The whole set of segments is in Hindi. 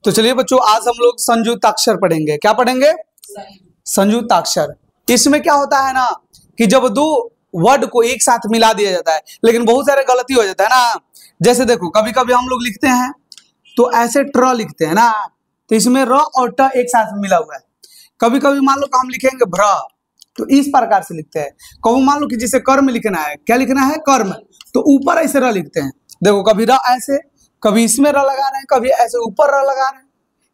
तो चलिए बच्चों, आज हम लोग संयुक्ताक्षर पढ़ेंगे। क्या पढ़ेंगे? संयुक्ताक्षर। इसमें क्या होता है ना कि जब दो वर्ड को एक साथ मिला दिया जाता है, लेकिन बहुत सारे गलती हो जाता है ना। जैसे देखो, कभी कभी हम लोग लिखते हैं तो ऐसे ट्र लिखते हैं ना, तो इसमें र और ट एक साथ मिला हुआ है। कभी कभी मान लो कि हम लिखेंगे भ्र, तो इस प्रकार से लिखते हैं। कभी मान लो कि जिसे कर्म लिखना है, क्या लिखना है? कर्म, तो ऊपर ऐसे र लिखते हैं। देखो, कभी र ऐसे, कभी इसमें र लगा रहे हैं, कभी ऐसे ऊपर र लगा रहे हैं।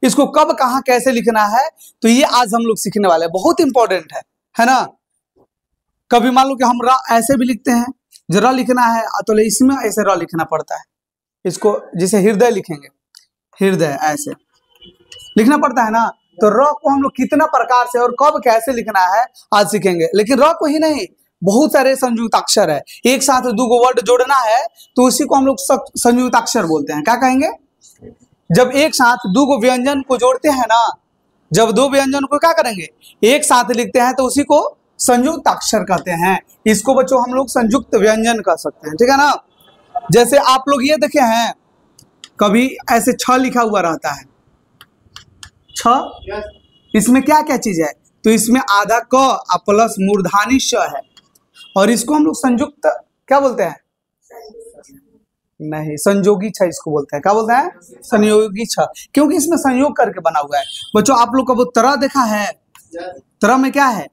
इसको कब कहाँ कैसे लिखना है, तो ये आज हम लोग सीखने वाले हैं। बहुत इंपॉर्टेंट है ना। कभी मान लो कि हम र ऐसे भी लिखते हैं, जो र लिखना है तो इसमें ऐसे र लिखना पड़ता है। इसको जिसे हृदय लिखेंगे, हृदय ऐसे लिखना पड़ता है ना। तो र को हम लोग कितना प्रकार से और कब कैसे लिखना है आज सीखेंगे। लेकिन र को ही नहीं, बहुत सारे संयुक्ताक्षर है। एक साथ दो वर्ड जोड़ना है तो उसी को हम लोग संयुक्ताक्षर बोलते हैं। क्या कहेंगे? जब एक साथ दो व्यंजन को जोड़ते हैं ना, जब दो व्यंजन को क्या करेंगे, एक साथ लिखते हैं, तो उसी को संयुक्ताक्षर कहते हैं। इसको बच्चों हम लोग संयुक्त व्यंजन कह सकते हैं, ठीक है ना। जैसे आप लोग ये देखे हैं, कभी ऐसे छ लिखा हुआ रहता है, छ, इसमें क्या क्या चीज है, तो इसमें आधा क प्लस मूर्धानी श है, और इसको हम लोग संयुक्त क्या बोलते हैं? नहीं, संयोगी छ इसको बोलते हैं। क्या बोलते हैं? संयोगी छ, क्योंकि इसमें संयोग करके बना हुआ है। बच्चों, आप लोग का वो तरह देखा है, तरह में क्या है?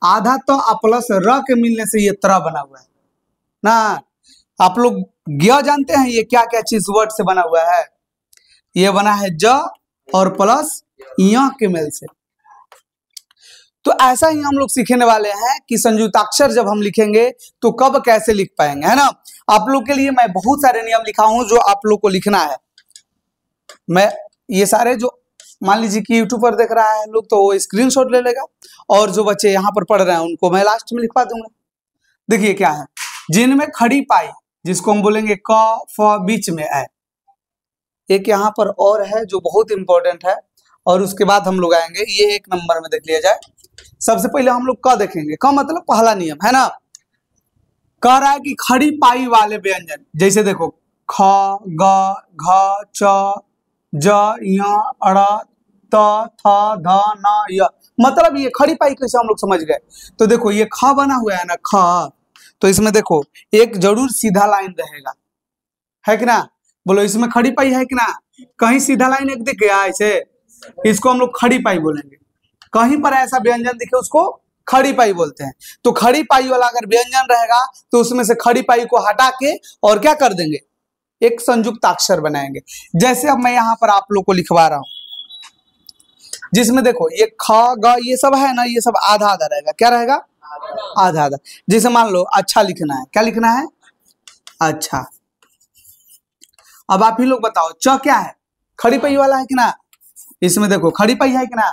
आधा तो प्लस र के मिलने से ये तरह बना हुआ है ना। आप लोग ज्ञ जानते हैं ये क्या क्या चीज वर्ड से बना हुआ है? ये बना है ज और प्लस य के मेल से। तो ऐसा ही हम लोग सीखने वाले हैं कि संयुक्ताक्षर जब हम लिखेंगे तो कब कैसे लिख पाएंगे, है ना। आप लोग के लिए मैं बहुत सारे नियम लिखा हूं जो आप लोग को लिखना है। मैं ये सारे जो मान लीजिए कि यूट्यूब पर देख रहा है लोग, तो वो स्क्रीनशॉट ले लेगा, और जो बच्चे यहाँ पर पढ़ रहे हैं उनको मैं लास्ट में लिखवा दूंगा। देखिए क्या है, जिनमें खड़ी पाई, जिसको हम बोलेंगे क फ बीच में है। एक यहाँ पर और है जो बहुत इंपॉर्टेंट है, और उसके बाद हम लोग आएंगे, ये एक नंबर में देख लिया जाए। सबसे पहले हम लोग क देखेंगे। क मतलब पहला नियम, है ना। कह रहा है कि खड़ी पाई वाले व्यंजन, जैसे देखो ख, ग, घ, च, ज, य, अड़, त, थ, ध, न, य, मतलब ये खड़ी पाई कैसे हम लोग समझ गए। तो देखो ये ख बना हुआ है ना, ख, तो इसमें देखो एक जरूर सीधा लाइन रहेगा, है कि ना। बोलो, इसमें खड़ी पाई है कि ना? कहीं सीधा लाइन एक दिख गया ऐसे, इसको हम लोग खड़ी पाई बोलेंगे। कहीं पर ऐसा व्यंजन दिखे उसको खड़ी पाई बोलते हैं। तो खड़ी पाई वाला अगर व्यंजन रहेगा तो उसमें से खड़ी पाई को हटा के और क्या कर देंगे, एक संयुक्ताक्षर बनाएंगे। जैसे अब मैं यहाँ पर आप लोग को लिखवा रहा हूं, जिसमें देखो ये ख, ग, ये सब है ना, ये सब आधा आधा रहेगा। क्या रहेगा? आधा आधा। जैसे मान लो अच्छा लिखना है, क्या लिखना है? अच्छा। अब आप ही लोग बताओ, च क्या है? खड़ी पाई वाला है कि ना? इसमें देखो खड़ी पाई है कि ना,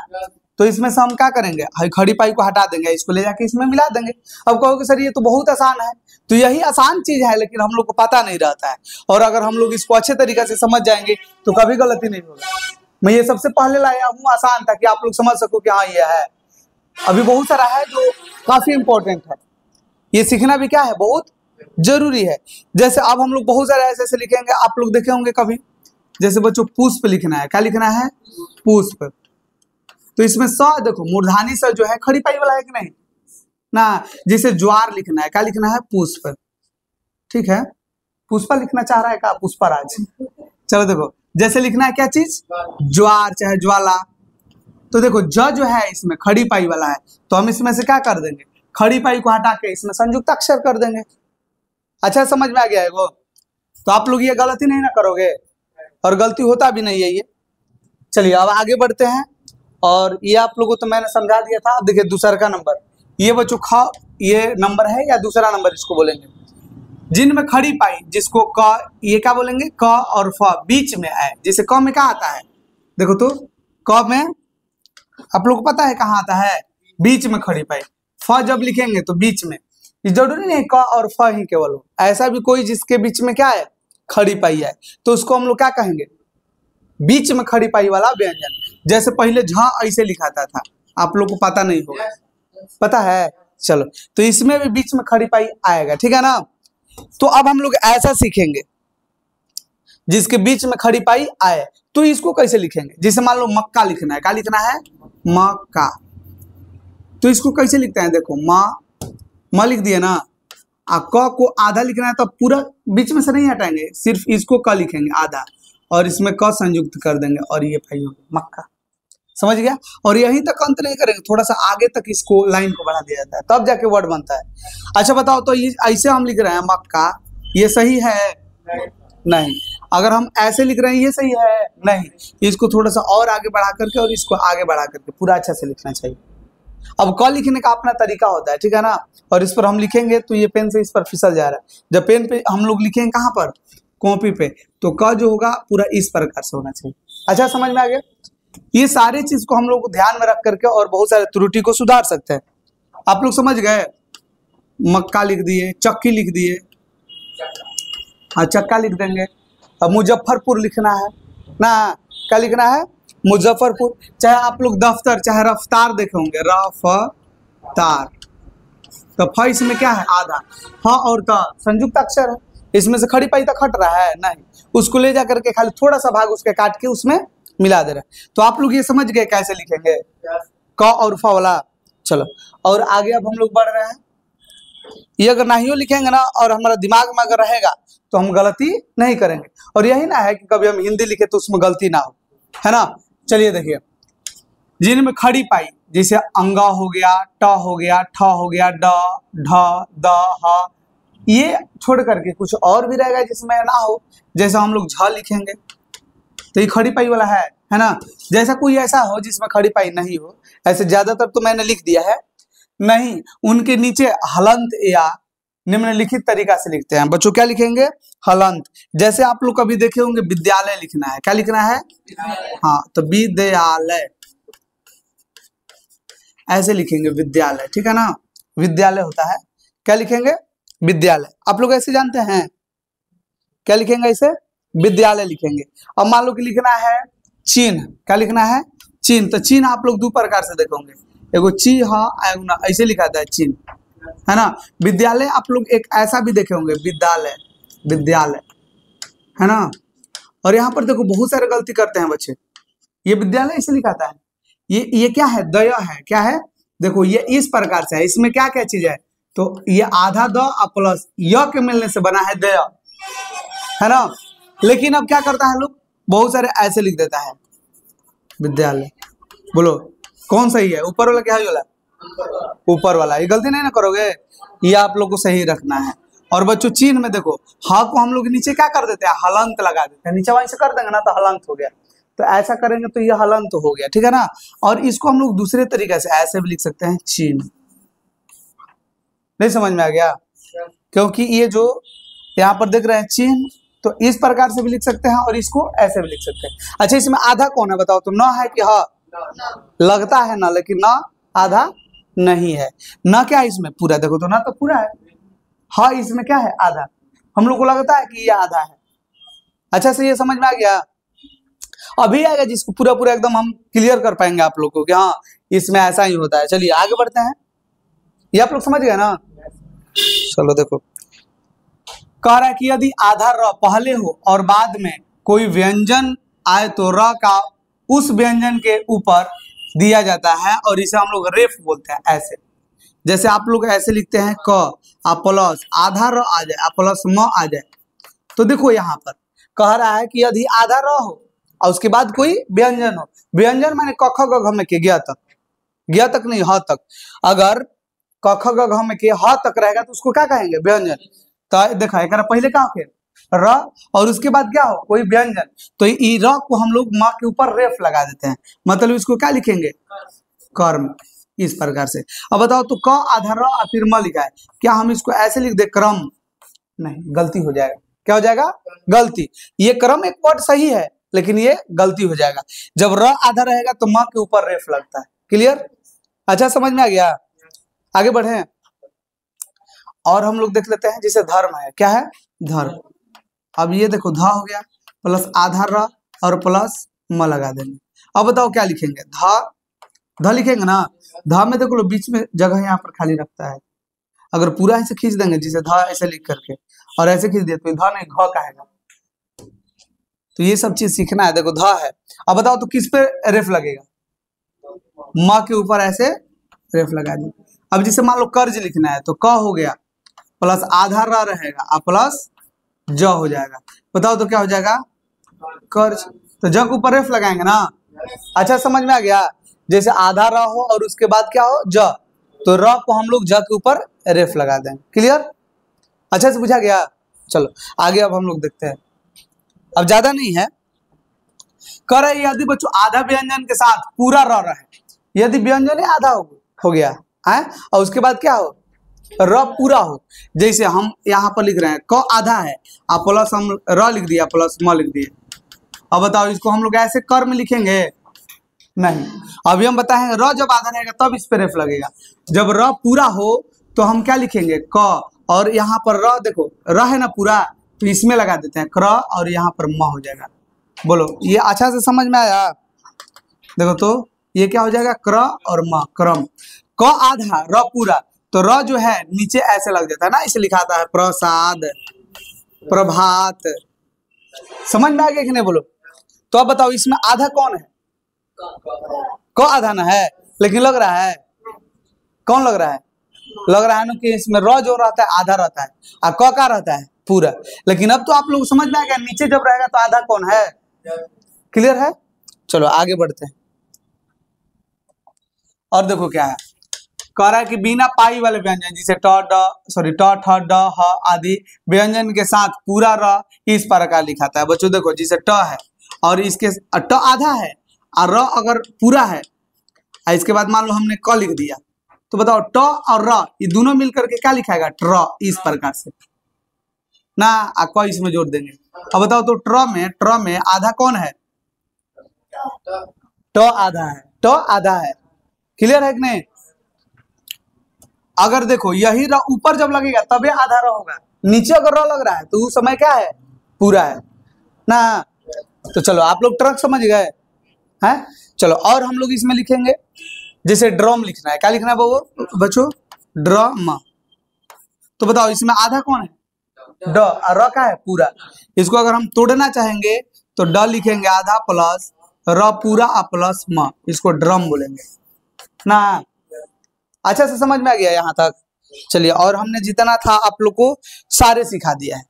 तो इसमें से हम क्या करेंगे, खड़ी पाई को हटा देंगे, इसको ले जाके इसमें मिला देंगे। अब कहोगे सर ये तो बहुत आसान है, तो यही आसान चीज है, लेकिन हम लोग को पता नहीं रहता है। और अगर हम लोग इसको अच्छे तरीके से समझ जाएंगे तो कभी गलती नहीं होगा। मैं ये सबसे पहले लाया हूँ आसान, ताकि आप लोग समझ सको कि हाँ ये है। अभी बहुत सारा है जो काफी इंपॉर्टेंट है, ये सीखना भी क्या है, बहुत जरूरी है। जैसे अब हम लोग बहुत सारे ऐसे ऐसे लिखेंगे, आप लोग देखे होंगे कभी। जैसे बच्चों पुष्प लिखना है, क्या लिखना है? पुष्प। तो इसमें स देखो मूर्धानी स जो है खड़ी पाई वाला है कि नहीं ना। जैसे ज्वार लिखना है, क्या लिखना है? पुष्प। ठीक है, पुष्पा लिखना चाह रहा है क्या? पुष्पराज। चलो देखो, जैसे लिखना है क्या चीज? ज्वार चाहे ज्वाला। तो देखो ज जो है इसमें खड़ी पाई वाला है, तो हम इसमें से क्या कर देंगे, खड़ी पाई को हटा के इसमें संयुक्ताक्षर कर देंगे। अच्छा, समझ में आ गया है वो? तो आप लोग ये गलती नहीं ना करोगे, और गलती होता भी नहीं है ये। चलिए अब आगे बढ़ते हैं, और ये आप लोगों को तो मैंने समझा दिया था। अब देखिए दूसरा का नंबर, ये बच्चों ख ये नंबर है या दूसरा नंबर इसको बोलेंगे। जिनमें खड़ी पाई, जिसको क, ये क्या बोलेंगे? क और फ बीच में है। जैसे क में क्या आता है, देखो तो क में आप लोग को पता है कहाँ आता है? बीच में खड़ी पाई। फ जब लिखेंगे तो बीच में, जरूरी नहीं क और फ ही केवल हो, ऐसा भी कोई जिसके बीच में क्या है? खड़ी पाई है, तो उसको हम लोग क्या कहेंगे? बीच में खड़ी पाई वाला व्यंजन। जैसे पहले झ ऐसे लिखाता था, आप लोग को पता नहीं होगा, पता है? चलो, तो इसमें भी बीच में खड़ी पाई आएगा, ठीक है ना। तो अब हम लोग ऐसा सीखेंगे, जिसके बीच में खड़ी पाई आए, तो इसको कैसे लिखेंगे? जैसे मान लो मक्का लिखना है, क्या लिखना है? मक्का। तो इसको कैसे लिखते हैं? देखो म लिख दिए ना, क को आधा लिखना है तो पूरा बीच में से नहीं हटाएंगे, सिर्फ इसको क लिखेंगे आधा और इसमें क संयुक्त कर देंगे और ये भाई हो गया मक्का। समझ गया? और यहीं तक अंत नहीं करेंगे, थोड़ा सा आगे तक इसको लाइन को बढ़ा दिया जाता है, तब जाके वर्ड बनता है। अच्छा बताओ, तो ये ऐसे हम लिख रहे हैं मक्का, ये सही है? नहीं। अगर हम ऐसे लिख रहे हैं ये सही है? नहीं। इसको थोड़ा सा और आगे बढ़ा करके और इसको आगे बढ़ा करके पूरा अच्छा से लिखना चाहिए। अब क लिखने का अपना तरीका होता है, ठीक है ना? और इस पर हम लिखेंगे तो ये पेन से इस पर फिसल जा रहा है। जब पेन पे हम लोग लिखेंगे कहाँ पर? कॉपी पे, तो क जो होगा पूरा इस प्रकार से होना चाहिए। अच्छा समझ में आ गया? ये सारे चीज को हम लोग ध्यान में रख करके और बहुत सारे त्रुटि को सुधार सकते हैं। आप लोग समझ गए? मक्का लिख दिए, चक्की लिख दिए, हाँ चक्का लिख देंगे। अब मुजफ्फरपुर लिखना है ना, क्या लिखना है? मुजफ्फरपुर। चाहे आप लोग दफ्तर चाहे रफ्तार देखे होंगे, रफ्तार, तो फ इसमें क्या है? आधा। हाँ और त संयुक्त अक्षर है, इसमें से खड़ी पाई तक हट रहा है नहीं, उसको ले जा करके खाली थोड़ा सा भाग उसके काट के उसमें मिला दे रहे हैं। तो आप लोग ये समझ गए कैसे लिखेंगे क और फ वाला। चलो और आगे अब हम लोग बढ़ रहे हैं। ये अगर नहीं लिखेंगे ना और हमारा दिमाग में अगर रहेगा तो हम गलती नहीं करेंगे। और यही ना है कि कभी हम हिंदी लिखे तो उसमें गलती ना हो, है ना? चलिए देखिए, जिनमें खड़ी पाई जैसे अंगा हो गया, ट हो गया, ठ हो गया, ड, ढ, द, ह, ये छोड़ करके कुछ और भी रहेगा जिसमें ना हो। जैसा हम लोग झ लिखेंगे तो ये खड़ी पाई वाला है ना? जैसा कोई ऐसा हो जिसमें खड़ी पाई नहीं हो, ऐसे ज्यादातर तो मैंने लिख दिया है नहीं, उनके नीचे हलंत या निम्नलिखित तरीका से लिखते हैं। बच्चों क्या लिखेंगे? हलंत। जैसे आप लोग कभी देखे होंगे विद्यालय लिखना है, क्या लिखना है? हाँ तो विद्यालय ऐसे लिखेंगे, विद्यालय, ठीक है ना? विद्यालय होता है, क्या लिखेंगे? विद्यालय। आप लोग ऐसे जानते हैं क्या लिखेंगे? ऐसे विद्यालय लिखेंगे। अब मान लो कि लिखना है चिन्ह, क्या लिखना है? चिन्ह। तो चिन्ह आप लोग दो प्रकार से देखेंगे, एगो ची हाँ ऐसे लिखा था चिन्ह, है ना? विद्यालय आप लोग एक ऐसा भी देखे होंगे, विद्यालय, विद्यालय, है ना? और यहाँ पर देखो बहुत सारे गलती करते हैं बच्चे, ये विद्यालय इसे लिखाता है, ये क्या है? दय है, क्या है? देखो ये इस प्रकार से है, इसमें क्या क्या चीज है? तो ये आधा द प्लस य के मिलने से बना है दय, है ना? लेकिन अब क्या करता है लोग, बहुत सारे ऐसे लिख देता है विद्यालय। बोलो कौन सही है? ऊपर वाला क्या वाला? ऊपर वाला। ये गलती नहीं ना करोगे, ये आप लोग को सही रखना है। और बच्चों चिन्ह में देखो हा को हम लोग नीचे क्या कर देते हैं? हलंत लगा देते हैं, नीचे वहीं से कर देंगे ना तो हलंत हो गया, तो ऐसा करेंगे तो ये हलंत हो गया, ठीक है ना? और इसको हम लोग दूसरे तरीके से ऐसे भी लिख सकते हैं, चिन्ह। नहीं समझ में आ गया? क्योंकि ये जो यहाँ पर देख रहे हैं चिन्ह, तो इस प्रकार से भी लिख सकते हैं और इसको ऐसे भी लिख सकते हैं। अच्छा इसमें आधा कौन है बताओ तो? न है कि ह? लगता है ना, लेकिन न आधा नहीं है। न क्या है इसमें? पूरा। देखो तो न तो पूरा है, हाँ इसमें क्या है? आधा। हम लोग को लगता है कि ये आधा है। अच्छा से ये समझ में आ गया? अभी आएगा जिसको पूरा पूरा एकदम हम क्लियर कर पाएंगे आप लोग को कि हाँ इसमें ऐसा ही होता है। चलिए आगे बढ़ते हैं, ये आप लोग समझ गए ना? चलो देखो, कह रहा है कि यदि आधा र पहले हो और बाद में कोई व्यंजन आए तो र का उस व्यंजन के ऊपर दिया जाता है और इसे हम लोग रेफ बोलते हैं। ऐसे जैसे आप लोग ऐसे लिखते हैं क प्लस आधा र आ जाए प्लस म आ जाए, तो देखो यहाँ पर कह रहा है कि यदि आधा र हो और उसके बाद कोई व्यंजन हो, व्यंजन माने क ख ग घ में के गया तक नहीं ह तक, अगर क ख ग घ में के ह तक रहेगा तो उसको क्या कहेंगे? व्यंजन। तो देखा एक पहले क्या हो र और उसके बाद क्या हो? कोई व्यंजन, तो ई र को हम लोग म के ऊपर रेफ लगा देते हैं, मतलब इसको क्या लिखेंगे? कर्म। इस प्रकार से। अब बताओ तो क आधा र और फिर म लिखा है, क्या हम इसको ऐसे लिख दे क्रम? नहीं, गलती हो जाएगा। क्या हो जाएगा? गलती। ये क्रम एक वर्ड सही है लेकिन ये गलती हो जाएगा। जब र आधा रहेगा तो म के ऊपर रेफ लगता है। क्लियर? अच्छा समझ में आ गया? आगे बढ़े और हम लोग देख लेते हैं जैसे धर्म है, क्या है? धर्म। अब ये देखो ध हो गया प्लस आधा र और प्लस म लगा देंगे। अब बताओ क्या लिखेंगे? ध लिखेंगे ना, ध में देखो लो बीच में जगह यहाँ पर खाली रखता है, अगर पूरा ऐसे खींच देंगे जैसे ध ऐसे लिख करके और ऐसे खींच दिया तो ध नहीं घ कहेगा, तो ये सब चीज सीखना है। देखो ध है, अब बताओ तो किस पे रेफ लगेगा? म के ऊपर ऐसे रेफ लगा दी। अब जिसे मान लो कर्ज लिखना है तो क हो गया प्लस आधा र रहेगा और प्लस ज हो जाएगा। बताओ तो क्या हो जाएगा? कर्ज। तो ज के ऊपर रेफ लगाएंगे ना। अच्छा समझ में आ गया? जैसे आधा र हो और उसके बाद क्या हो? ज, तो र को हम लोग ज के ऊपर रेफ लगा देंगे। क्लियर? अच्छा से बुझा गया? चलो आगे अब हम लोग देखते हैं। अब ज्यादा नहीं है, कह रहे यदि बच्चों आधा व्यंजन के साथ पूरा र रहे, यदि व्यंजन ही आधा हो गया है और उसके बाद क्या हो? र पूरा हो। जैसे हम यहाँ पर लिख रहे हैं क आधा है और प्लस हम र लिख दिया प्लस म लिख दिए। अब बताओ इसको हम लोग ऐसे कर में लिखेंगे? नहीं। अभी हम बताएंगे र जब आधा रहेगा तब इस पे रेफ लगेगा। जब र पूरा हो तो हम क्या लिखेंगे? क, और यहाँ पर र, देखो र है ना पूरा, तो इसमें लगा देते हैं क्र और यहाँ पर म हो जाएगा। बोलो ये अच्छा से समझ में आया? देखो तो ये क्या हो जाएगा? क्र और म, क्रम। क आधा र पूरा, तो र जो है नीचे ऐसे लग जाता है ना, इसे लिखाता है प्रसाद, प्रभात। समझ में आ गया कि नहीं? बोलो तो अब बताओ इसमें आधा कौन है? क आधा ना है, लेकिन लग रहा है कौन लग रहा है? लग रहा है ना कि इसमें र जो रहता है आधा रहता है और क का रहता है पूरा। लेकिन अब तो आप लोग समझ में आ गया नीचे जब रहेगा तो आधा कौन है? क्लियर है? चलो आगे बढ़ते हैं। और देखो क्या है, कह रहा है कि बिना पाई वाले व्यंजन जैसे ट ठ ड ह आदि व्यंजन के साथ पूरा र इस प्रकार लिखाता है। बच्चों देखो जैसे ट है और इसके ट आधा है और र अगर पूरा है और इसके बाद मान लो हमने क लिख दिया, तो बताओ ट और र ये दोनों मिलकर के क्या लिखाएगा? ट्र, इस प्रकार से ना। क इसमें जोड़ देंगे। अब बताओ तो ट्र में आधा कौन है? ट आधा है, ट आधा है। क्लियर है कि नहीं? अगर देखो यही र ऊपर जब लगेगा तबे आधा र होगा, नीचे अगर र लग रहा है तो उस समय क्या है? पूरा है ना। तो चलो आप लोग ट्रक समझ गए हैं? चलो और हम लोग इसमें लिखेंगे जैसे ड्रम लिखना है। क्या लिखना है बच्चों? ड्रम। तो बताओ इसमें आधा कौन है? ड, और र का है पूरा। इसको अगर हम तोड़ना चाहेंगे तो ड लिखेंगे आधा प्लस र पूरा प्लस म, इसको ड्रम बोलेंगे ना। अच्छा से समझ में आ गया यहाँ तक? चलिए और हमने जितना था आप लोग को सारे सिखा दिया है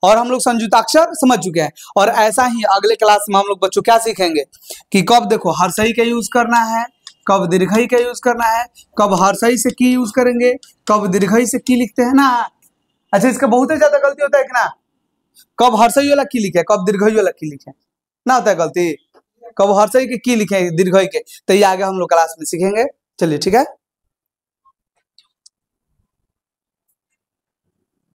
और हम लोग संयुक्ताक्षर समझ चुके हैं। और ऐसा ही अगले क्लास में हम लोग बच्चों क्या सीखेंगे कि कब देखो हर्षई का यूज करना है, कब दीर्घई का यूज करना है, कब हर्षई से की यूज करेंगे, कब दीर्घई से की लिखते हैं ना। अच्छा इसका बहुत ही ज्यादा गलती होता है कि ना? कब हर्षई वाला की लिखे, कब दीर्घई वाला की लिखे, ना होता है गलती? कब हर्षई के की लिखे दीर्घई के, तो ये आगे हम लोग क्लास में सीखेंगे। चलिए ठीक है।